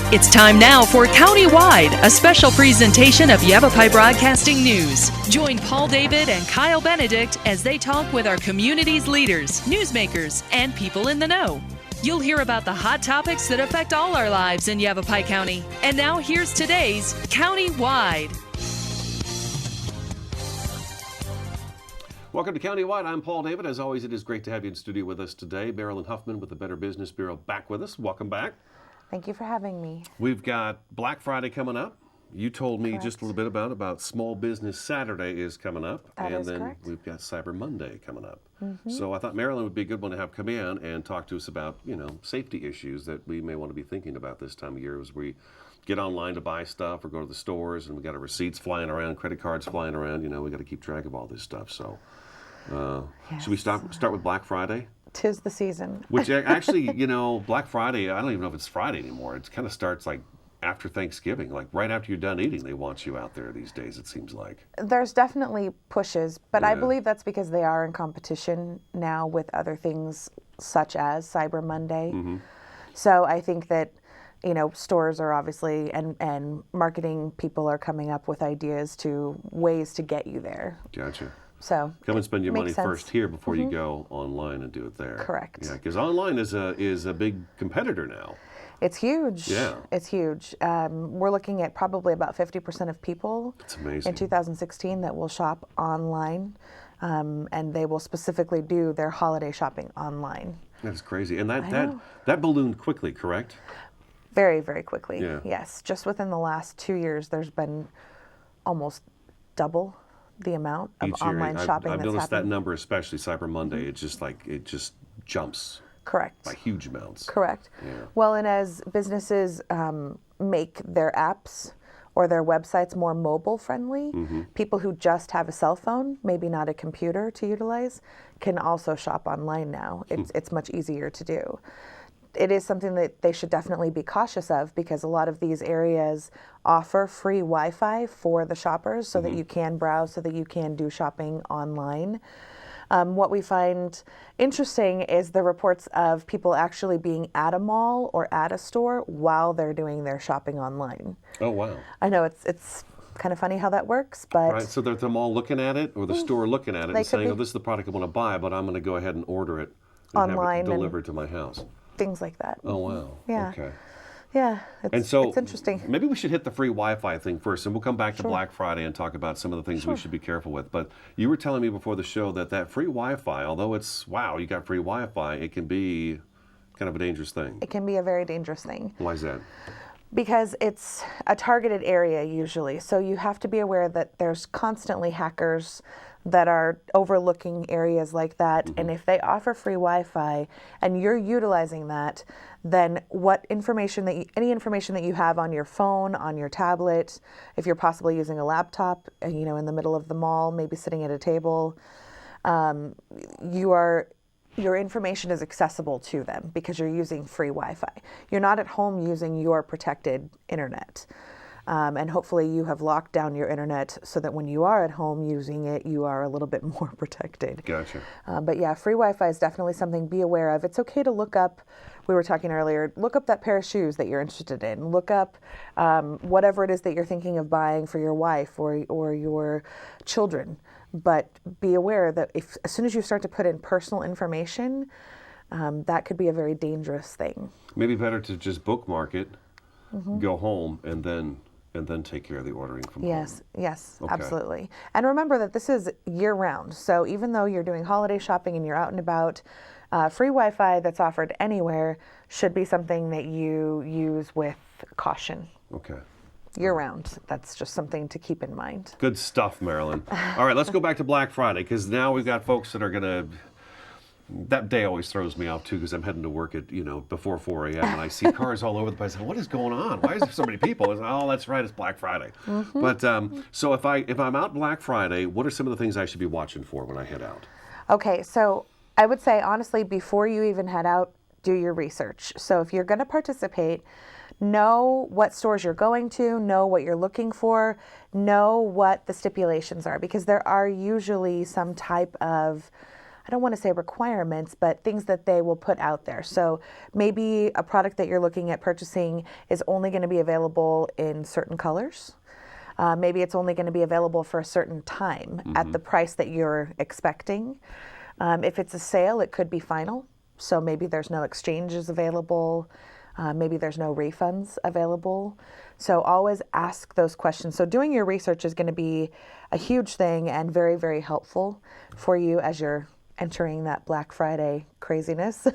It's time now for Countywide, a special presentation of Yavapai Broadcasting News. Join Paul David and Kyle Benedict as they talk with our community's leaders, newsmakers, and people in the know. You'll hear about the hot topics that affect all our lives in Yavapai County. And now here's today's Countywide. Welcome to Countywide. I'm Paul David. As always, it is great to have you in studio with us today. Marilyn Huffman with the Better Business Bureau back with us. Welcome back. Thank you for having me. We've got Black Friday coming up. You told me just a little bit about Small Business Saturday is coming up. That and is then correct. We've got Cyber Monday coming up. So I thought Marilyn would be a good one to have come in and talk to us about, safety issues that we may want to be thinking about this time of year as we get online to buy stuff or go to the stores and we got our receipts flying around, credit cards flying around. We got to keep track of all this stuff. So Yes. should we start with Black Friday? 'Tis the season. Which actually, Black Friday, I don't even know if it's Friday anymore. It kind of starts like after Thanksgiving, like right after you're done eating, they want you out there these days, it seems like. There's definitely pushes, but I Yeah. believe that's because they are in competition now with other things such as Cyber Monday. So I think that, stores are obviously, and marketing people are coming up with ideas to ways to get you there. Gotcha. So Come and spend your money makes sense. first here before you go online and do it there. Correct. Yeah, because online is a big competitor now. It's huge. Yeah. It's huge. We're looking at probably about 50% of people It's amazing. in 2016 that will shop online, and they will specifically do their holiday shopping online. That's crazy. And know. that ballooned quickly, correct? Very, very quickly. Yeah. Yes. Just within the last 2 years, there's been almost double the amount of Each year. online shopping I've that's noticed that happening. number, especially Cyber Monday. It's just it just jumps Correct. by huge amounts. Correct. Yeah. Well, and as businesses make their apps or their websites more mobile friendly, people who just have a cell phone, maybe not a computer to utilize, can also shop online now. It's much easier to do. It is something that they should definitely be cautious of because a lot of these areas offer free Wi-Fi for the shoppers so that you can browse, so that you can do shopping online. What we find interesting is the reports of people actually being at a mall or at a store while they're doing their shopping online. Oh, wow. I know it's kind of funny how that works, but Right, so they're at the mall looking at it or the store looking at it They and could saying, be. oh, this is the product I want to buy, but I'm going to go ahead and order it and Online have it and- delivered to my house. things like that. Oh, wow. Yeah. Okay. Yeah, And so it's interesting. maybe we should hit the free Wi-Fi thing first, and we'll come back to Black Friday and talk about some of the things we should be careful with. But you were telling me before the show that free Wi-Fi, although it's, wow, you got free Wi-Fi, it can be kind of a dangerous thing. It can be a very dangerous thing. Why is that? Because it's a targeted area usually. So you have to be aware that there's constantly hackers that are overlooking areas like that. And if they offer free Wi-Fi and you're utilizing that, then any information that you have on your phone, on your tablet, if you're possibly using a laptop, in the middle of the mall, maybe sitting at a table, your information is accessible to them because you're using free Wi-Fi. You're not at home using your protected internet. And hopefully you have locked down your internet so that when you are at home using it, you are a little bit more protected. Gotcha. But yeah, free Wi-Fi is definitely something to be aware of. It's okay to look up, we were talking earlier, look up that pair of shoes that you're interested in. Look up whatever it is that you're thinking of buying for your wife or your children. But be aware that as soon as you start to put in personal information, that could be a very dangerous thing. Maybe better to just bookmark it, go home, and then take care of the ordering from home. Yes, Okay. absolutely. And remember that this is year-round. So even though you're doing holiday shopping and you're out and about, free Wi-Fi that's offered anywhere should be something that you use with caution. Okay. Year-round. That's just something to keep in mind. Good stuff, Marilyn. All right, let's go back to Black Friday because now we've got folks that are going to. That day always throws me off too because I'm heading to work at before 4 a.m. and I see cars all over the place. What is going on? Why is there so many people? Oh, that's right, it's Black Friday. But so if I'm out Black Friday, what are some of the things I should be watching for when I head out? Okay, so I would say honestly, before you even head out, do your research. So if you're going to participate, know what stores you're going to, know what you're looking for, know what the stipulations are, because there are usually some type of I don't want to say requirements, but things that they will put out there. So maybe a product that you're looking at purchasing is only going to be available in certain colors. Maybe it's only going to be available for a certain time at the price that you're expecting. If it's a sale, it could be final. So maybe there's no exchanges available. Maybe there's no refunds available. So always ask those questions. So doing your research is going to be a huge thing and very, very helpful for you as you're entering that Black Friday craziness.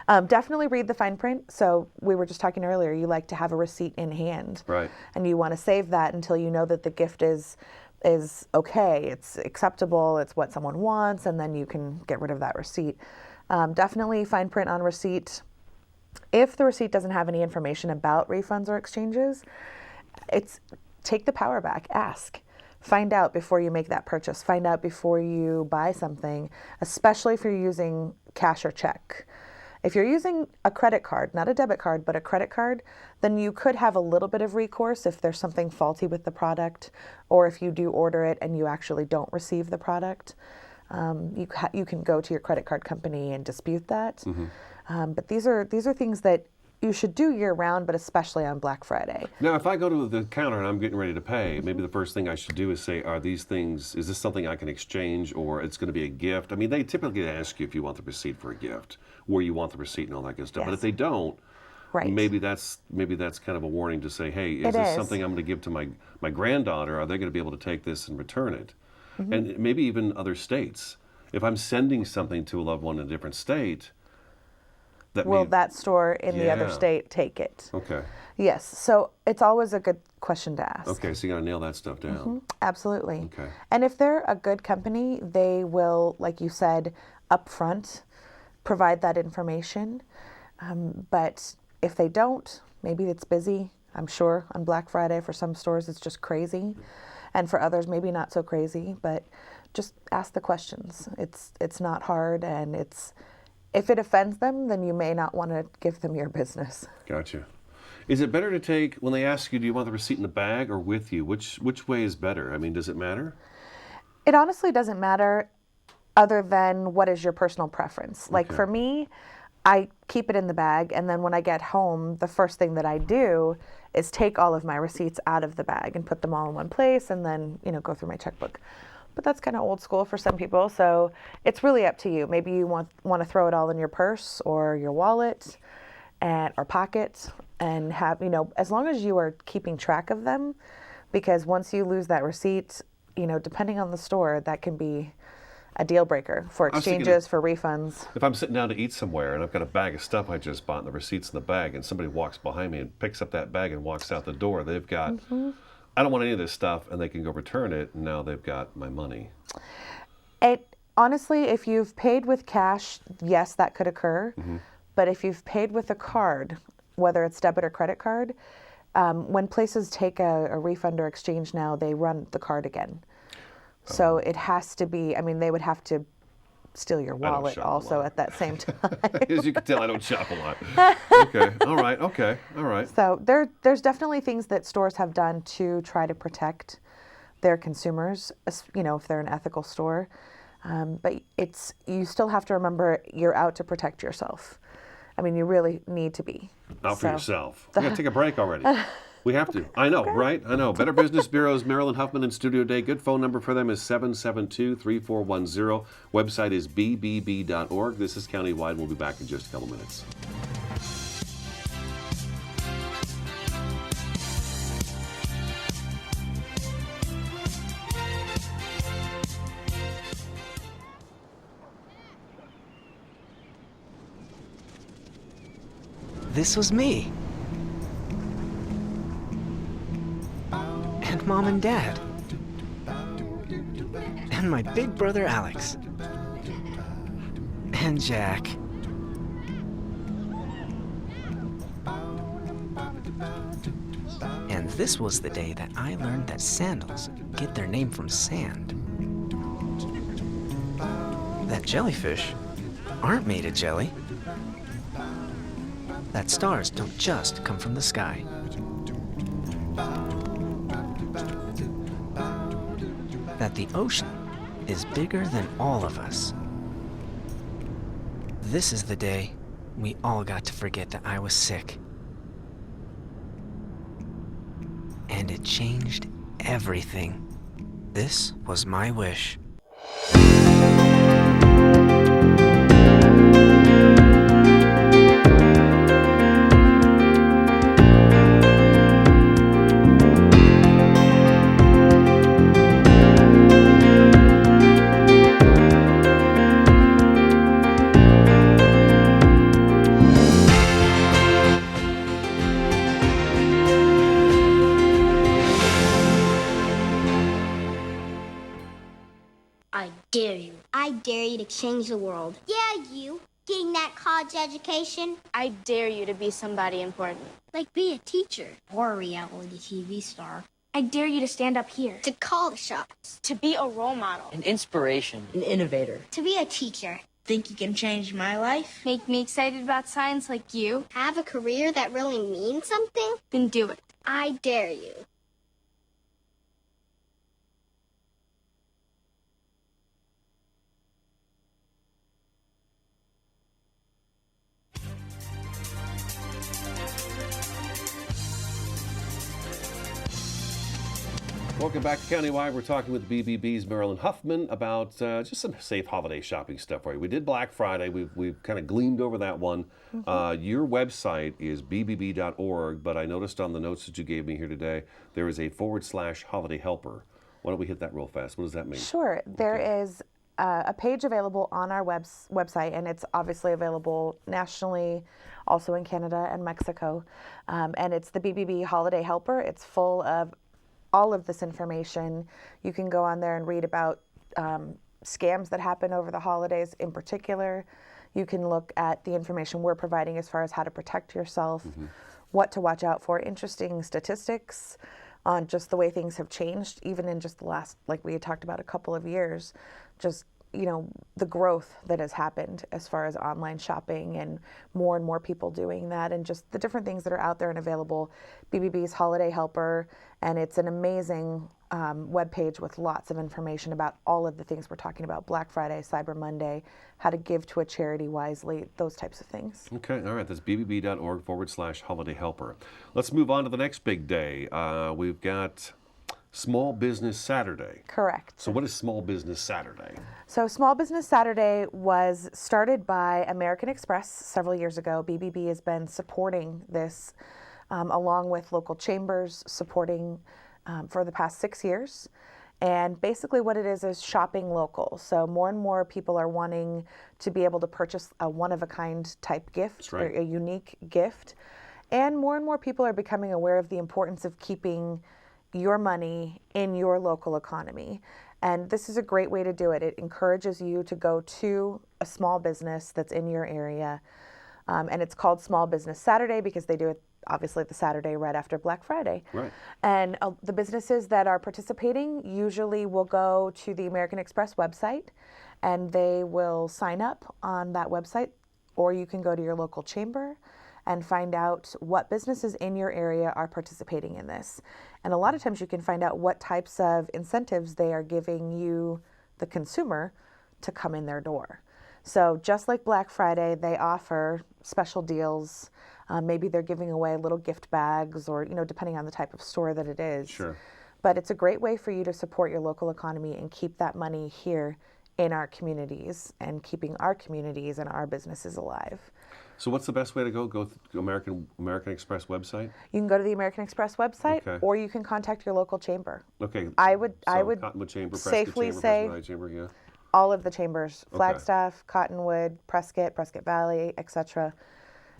Definitely read the fine print. So we were just talking earlier, you like to have a receipt in hand. Right. And you want to save that until you know that the gift is okay, it's acceptable, it's what someone wants, and then you can get rid of that receipt. Definitely fine print on receipt. If the receipt doesn't have any information about refunds or exchanges, take the power back, ask. Find out before you make that purchase. Find out before you buy something, especially if you're using cash or check. If you're using a credit card, not a debit card, but a credit card, then you could have a little bit of recourse if there's something faulty with the product, or if you do order it and you actually don't receive the product. You can go to your credit card company and dispute that. But these are things that you should do year round, but especially on Black Friday. Now, if I go to the counter and I'm getting ready to pay, maybe the first thing I should do is say, is this something I can exchange, or it's going to be a gift? I mean, they typically ask you if you want the receipt for a gift, where you want the receipt and all that good stuff. Yes. But if they don't, right. maybe that's kind of a warning to say, hey, is this something I'm going to give to my granddaughter? Are they going to be able to take this and return it? And maybe even other states. If I'm sending something to a loved one in a different state, that store in the other state take it? Okay. Yes. So it's always a good question to ask. Okay, so you got to nail that stuff down. Absolutely. Okay. And if they're a good company, they will, like you said, upfront provide that information. But if they don't, maybe it's busy. I'm sure on Black Friday for some stores it's just crazy, and for others maybe not so crazy. But just ask the questions. It's not hard, and if it offends them, then you may not want to give them your business. Gotcha. Is it better to take, when they ask you, do you want the receipt in the bag or with you? Which way is better? I mean, does it matter? It honestly doesn't matter, other than what is your personal preference. Like for me, I keep it in the bag, and then when I get home, the first thing that I do is take all of my receipts out of the bag and put them all in one place, and then go through my checkbook. But that's kind of old school for some people, so it's really up to you. Maybe you want to throw it all in your purse or your wallet or pocket, and have, as long as you are keeping track of them, because once you lose that receipt, depending on the store, that can be a deal breaker for exchanges, for refunds. If I'm sitting down to eat somewhere and I've got a bag of stuff I just bought and the receipt's in the bag, and somebody walks behind me and picks up that bag and walks out the door, they've got... I don't want any of this stuff, and they can go return it, and now they've got my money. Honestly, if you've paid with cash, yes, that could occur. But if you've paid with a card, whether it's debit or credit card, when places take a refund or exchange now, they run the card again. So it has to be, they would have to steal your wallet also at that same time. As you can tell, I don't shop a lot. Okay, all right. So there's definitely things that stores have done to try to protect their consumers, if they're an ethical store. But you still have to remember you're out to protect yourself. You really need to be. Out for yourself. We got to take a break already. We have to. I know, right? I know. Better Business Bureau's Marilyn Huffman in studio today. Good phone number for them is 772-3410. Website is bbb.org. This is Countywide. We'll be back in just a couple minutes. This was me. And Mom and Dad. And my big brother Alex. And Jack. And this was the day that I learned that sandals get their name from sand. That jellyfish aren't made of jelly. That stars don't just come from the sky. That the ocean is bigger than all of us. This is the day we all got to forget that I was sick. And it changed everything. This was my wish. I dare you. I dare you to change the world. Yeah, you. Getting that college education. I dare you to be somebody important. Like be a teacher or a reality TV star. I dare you to stand up here. To call the shots. To be a role model. An inspiration. An innovator. To be a teacher. Think you can change my life? Make me excited about science like you. Have a career that really means something? Then do it. I dare you. Welcome back to Countywide. We're talking with BBB's Marilyn Huffman about just some safe holiday shopping stuff for you. We did Black Friday. We've kind of gleamed over that one. Your website is bbb.org, but I noticed on the notes that you gave me here today, there is a /holiday helper. Why don't we hit that real fast? What does that mean? Sure. There is a page available on our website, and it's obviously available nationally, also in Canada and Mexico. And it's the BBB Holiday Helper. It's full of all of this information. You can go on there and read about scams that happen over the holidays in particular. You can look at the information we're providing as far as how to protect yourself, what to watch out for, interesting statistics on just the way things have changed, even in just the last, like we had talked about, a couple of years. Just, you know, the growth that has happened as far as online shopping and more people doing that, and just the different things that are out there and available. BBB's Holiday Helper, and it's an amazing webpage with lots of information about all of the things we're talking about: Black Friday, Cyber Monday, how to give to a charity wisely, those types of things. Okay, all right, that's bbb.org /holiday helper. Let's move on to the next big day. We've got Small Business Saturday. Correct. So what is Small Business Saturday? So Small Business Saturday was started by American Express several years ago. BBB has been supporting this along with local chambers, supporting for the past 6 years. And basically what it is shopping local. So more and more people are wanting to be able to purchase a one-of-a-kind type gift, or a unique gift. And more people are becoming aware of the importance of keeping your money in your local economy. And this is a great way to do it. It encourages you to go to a small business that's in your area. And it's called Small Business Saturday because they do it obviously the Saturday right after Black Friday. Right. And the businesses that are participating usually will go to the American Express website and they will sign up on that website, or you can go to your local chamber and find out what businesses in your area are participating in this. And a lot of times you can find out what types of incentives they are giving you, the consumer, to come in their door. So just like Black Friday, they offer special deals. Maybe they're giving away little gift bags, or, you know, depending on the type of store that it is. Sure. But it's a great way for you to support your local economy and keep that money here in our communities and keeping our communities and our businesses alive. So what's the best way to go? Go to American Express website? You can go to the American Express website, Okay. or you can contact your local chamber. Okay. I would Cottonwood Chamber, Prescott safely Chamber, say Prescott Chamber, yeah. all of the chambers: Okay. Flagstaff, Cottonwood, Prescott Valley, etc.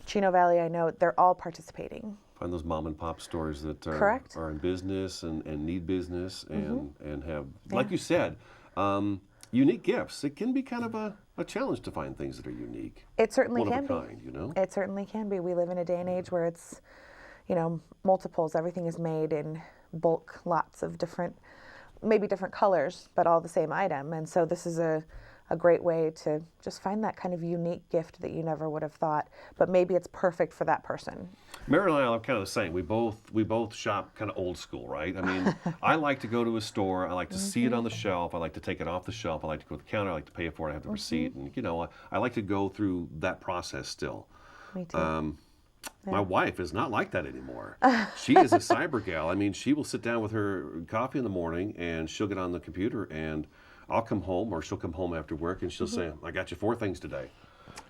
Chino Valley, I know they're all participating. Find those mom and pop stores that Correct. are in business and need business and have, like you said, unique gifts. It can be kind of a challenge to find things that are unique. It certainly One can of a be. kind, you know? It certainly can be. We live in a day and age where it's, you know, multiples. Everything is made in bulk, lots of different, maybe different colors, but all the same item. And so this is a a great way to just find that kind of unique gift that you never would have thought, but maybe it's perfect for that person. Marilyn and I are kind of the same. We both shop kind of old school, right? I mean, I like to go to a store. I like to see it on the shelf. I like to take it off the shelf. I like to go to the counter. I like to pay for it. I have the receipt, and I like to go through that process still. Me too. My wife is not like that anymore. She is a cyber gal. I mean, she will sit down with her coffee in the morning, and she'll get on the computer, and I'll come home, or she'll come home after work, and she'll say, I got you 4 things today.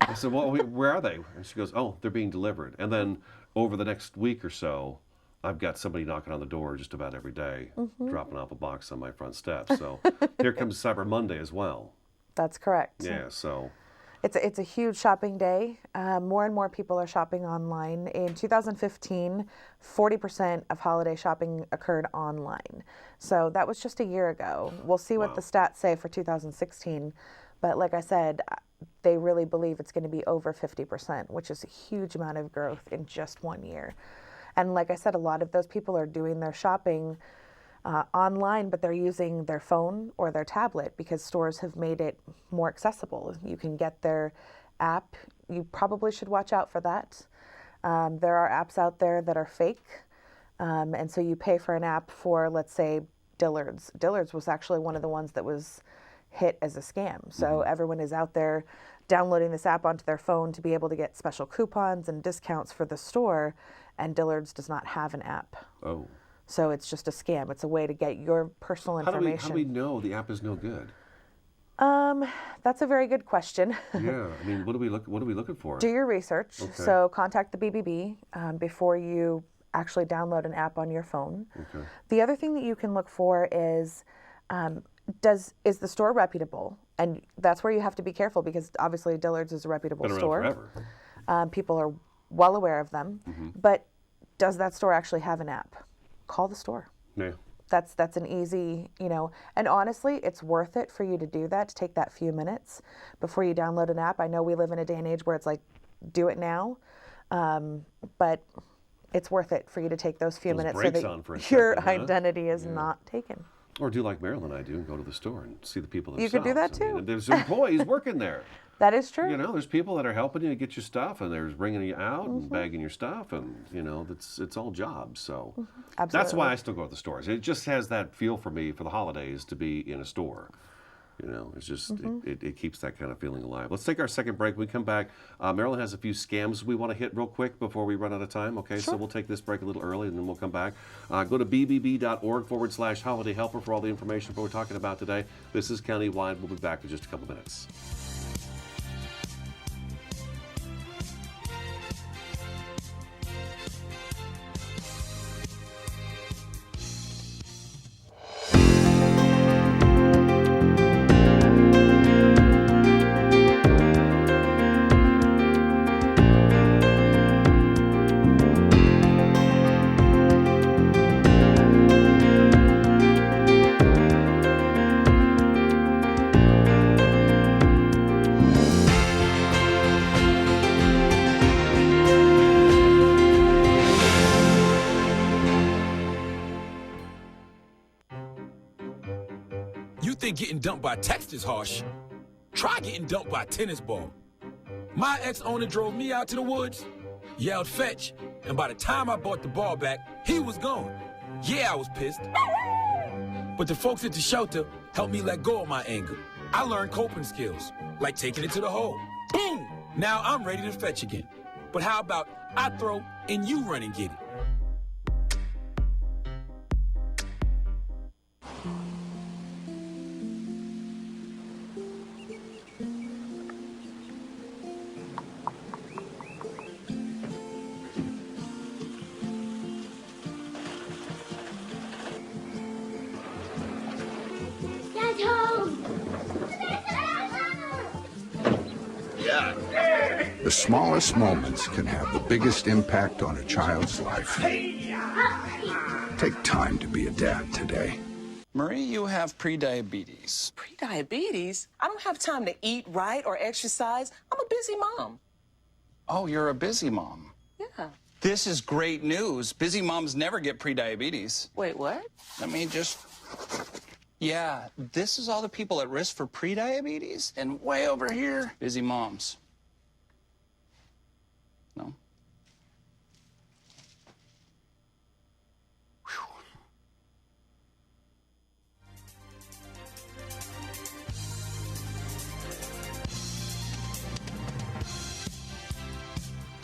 I said, well, where are they? And she goes, oh, they're being delivered. And then over the next week or so, I've got somebody knocking on the door just about every day, dropping off a box on my front steps. So here comes Cyber Monday as well. That's correct. Yeah, so... It's a huge shopping day. More and more people are shopping online. In 2015, 40% of holiday shopping occurred online. So that was just a year ago. We'll see what the stats say for 2016. But like I said, they really believe it's going to be over 50%, which is a huge amount of growth in just 1 year. And like I said, a lot of those people are doing their shopping online, but they're using their phone or their tablet because stores have made it more accessible. You can get their app. You probably should watch out for that. There are apps out there that are fake, and so you pay for an app for, let's say, Dillard's. Dillard's was actually one of the ones that was hit as a scam. So everyone is out there downloading this app onto their phone to be able to get special coupons and discounts for the store, and Dillard's does not have an app. Oh. So it's just a scam. It's a way to get your personal information. How do we know the app is no good? That's a very good question. Yeah, I mean, what are we looking for? Do your research. Okay. So contact the BBB before you actually download an app on your phone. Okay. The other thing that you can look for is is the store reputable? And that's where you have to be careful because obviously Dillard's is a reputable Been around store. forever. People are well aware of them. But does that store actually have an app? Call the store. Yeah. That's an easy, and honestly, it's worth it for you to do that, to take that few minutes before you download an app. I know we live in a day and age where it's like, do it now, but it's worth it for you to take those few minutes so that your identity is not taken. Or do like Marilyn and I do and go to the store and see the people themselves. You could do that too. I mean, there's employees working there. That is true. There's people that are helping you to get your stuff, and they're bringing you out and bagging your stuff, and it's all jobs. So that's why I still go to the stores. It just has that feel for me for the holidays to be in a store. It's just it keeps that kind of feeling alive. Let's take our second break. When we come back, Marilyn has a few scams we want to hit real quick before we run out of time. Okay, so we'll take this break a little early, and then we'll come back. Go to bbb.org/holiday helper for all the information we're talking about today. This is Countywide. We'll be back in just a couple minutes. Getting dumped by text is harsh. Try getting dumped by a tennis ball. My ex-owner drove me out to the woods, yelled fetch, and by the time I bought the ball back, he was gone. Yeah, I was pissed. But the folks at the shelter helped me let go of my anger. I learned coping skills, like taking it to the hole. Boom! Now I'm ready to fetch again. But how about I throw and you run and get it? The smallest moments can have the biggest impact on a child's life. Take time to be a dad today. Marie, you have prediabetes. Prediabetes? I don't have time to eat right or exercise. I'm a busy mom. Oh, you're a busy mom. Yeah. This is great news. Busy moms never get prediabetes. Wait, what? Let me just... Yeah, this is all the people at risk for prediabetes, and way over here, busy moms. No?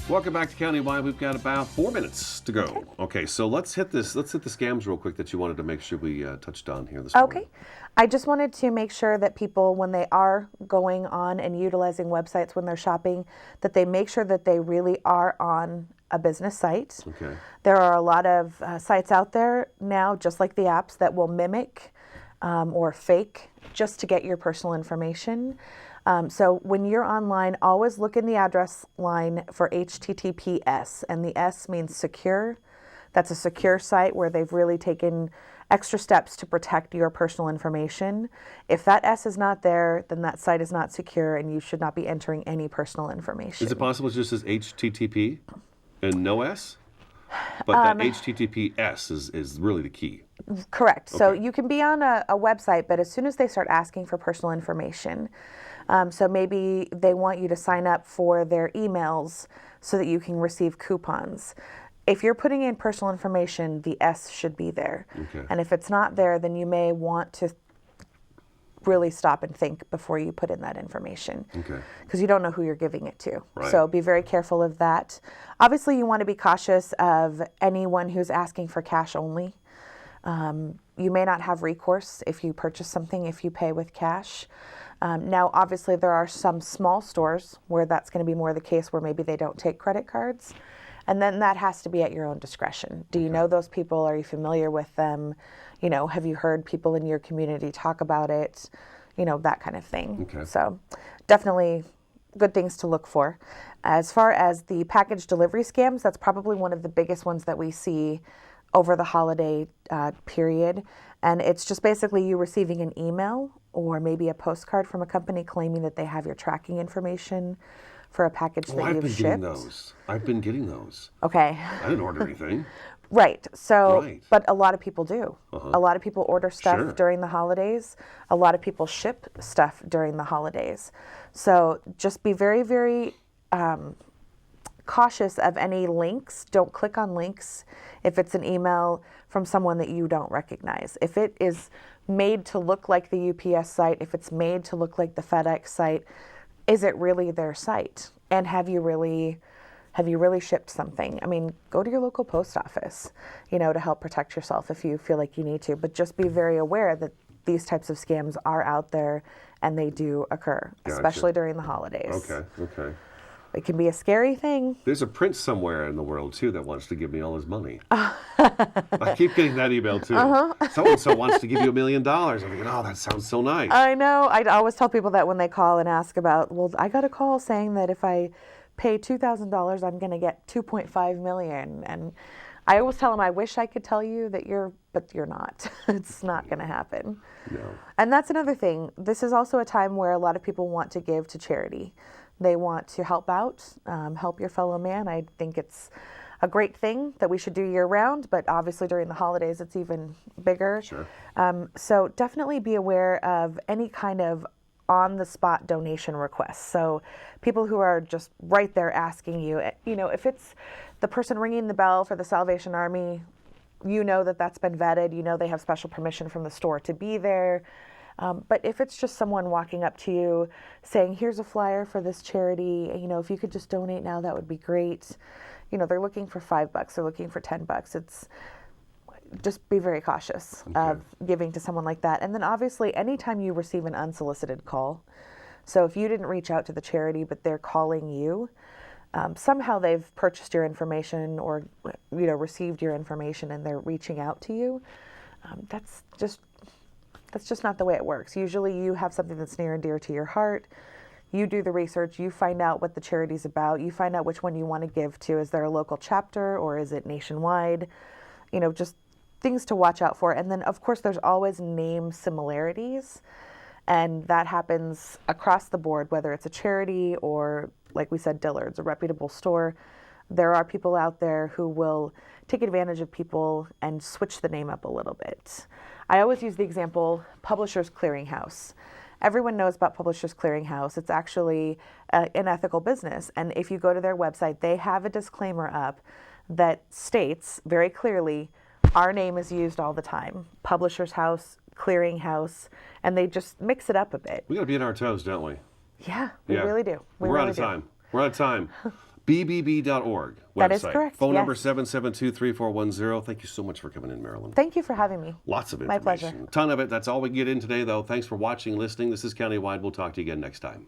Welcome back to Countywide. We've got about 4 minutes to go. Okay, so let's hit the scams real quick that you wanted to make sure we touched on here this morning. Okay. I just wanted to make sure that people, when they are going on and utilizing websites when they're shopping, that they make sure that they really are on a business site. Okay. There are a lot of sites out there now, just like the apps, that will mimic or fake just to get your personal information. So when you're online, always look in the address line for HTTPS, and the S means secure. That's a secure site where they've really taken extra steps to protect your personal information. If that S is not there, then that site is not secure, and you should not be entering any personal information. Is it possible it just says HTTP and no S? But that HTTPS is really the key. Correct. So Okay. you can be on a website, but as soon as they start asking for personal information, so maybe they want you to sign up for their emails so that you can receive coupons. If you're putting in personal information, the S should be there. Okay. And if it's not there, then you may want to really stop and think before you put in that information. Okay. Because you don't know who you're giving it to. Right. So be very careful of that. Obviously, you want to be cautious of anyone who's asking for cash only. You may not have recourse if you purchase something if you pay with cash. Now, obviously, there are some small stores where that's going to be more the case, where maybe they don't take credit cards. And then that has to be at your own discretion. Do you know those people? Are you familiar with them? You know, have you heard people in your community talk about it? You know, that kind of thing. Okay. So definitely good things to look for. As far as the package delivery scams, that's probably one of the biggest ones that we see over the holiday period. And it's just basically you receiving an email or maybe a postcard from a company claiming that they have your tracking information for a package that I've you've been shipped. getting those. I've been getting those. Okay. I didn't order anything. Right. So, Right. but a lot of people do. A lot of people order stuff Sure. during the holidays. A lot of people ship stuff during the holidays. So just be very, very cautious of any links. Don't click on links if it's an email from someone that you don't recognize. If it is made to look like the UPS site, if it's made to look like the FedEx site, is it really their site? And have you really shipped something? I mean, go to your local post office, you know, to help protect yourself if you feel like you need to. But just be very aware that these types of scams are out there and they do occur, Gotcha. especially during the holidays. Okay. It can be a scary thing. There's a prince somewhere in the world, too, that wants to give me all his money. I keep getting that email, too. So-and-so wants to give you $1 million. I'm thinking, oh, that sounds so nice. I know. I always tell people that when they call and ask about, well, I got a call saying that if I pay $2,000, I'm going to get $2.5 million. And I always tell them, I wish I could tell you that but you're not. It's not going to happen. No. And that's another thing. This is also a time where a lot of people want to give to charity. They want to help out, help your fellow man. I think it's a great thing that we should do year round, but obviously during the holidays, it's even bigger. Sure. So definitely be aware of any kind of on-the-spot donation requests. So people who are just right there asking you, you know, if it's the person ringing the bell for the Salvation Army, you know that that's been vetted. You know they have special permission from the store to be there. But if it's just someone walking up to you saying, here's a flyer for this charity, you know, if you could just donate now, that would be great. You know, they're looking for $5, they're looking for $10. It's just be very cautious of giving to someone like that. And then obviously, anytime you receive an unsolicited call, so if you didn't reach out to the charity, but they're calling you, somehow they've purchased your information or, you know, received your information and they're reaching out to you, that's just not the way it works. Usually you have something that's near and dear to your heart. You do the research, you find out what the charity's about, you find out which one you want to give to. Is there a local chapter or is it nationwide? You know, just things to watch out for. And then, of course, there's always name similarities. And that happens across the board, whether it's a charity or, like we said, Dillard's, a reputable store. There are people out there who will take advantage of people and switch the name up a little bit. I always use the example Publishers Clearinghouse. Everyone knows about Publishers Clearinghouse. It's actually an ethical business. And if you go to their website, they have a disclaimer up that states very clearly, our name is used all the time. Publishers House, Clearinghouse, and they just mix it up a bit. We got to be on our toes, don't we? Yeah, we really do. We're really out of time. We're out of time. BBB.org website. That is correct. Phone number yes. 772-3410. Thank you so much for coming in, Marilyn. Thank you for having me. Lots of My information. pleasure. A ton of it. That's all we get in today, though. Thanks for watching, listening. This is Countywide. We'll talk to you again next time.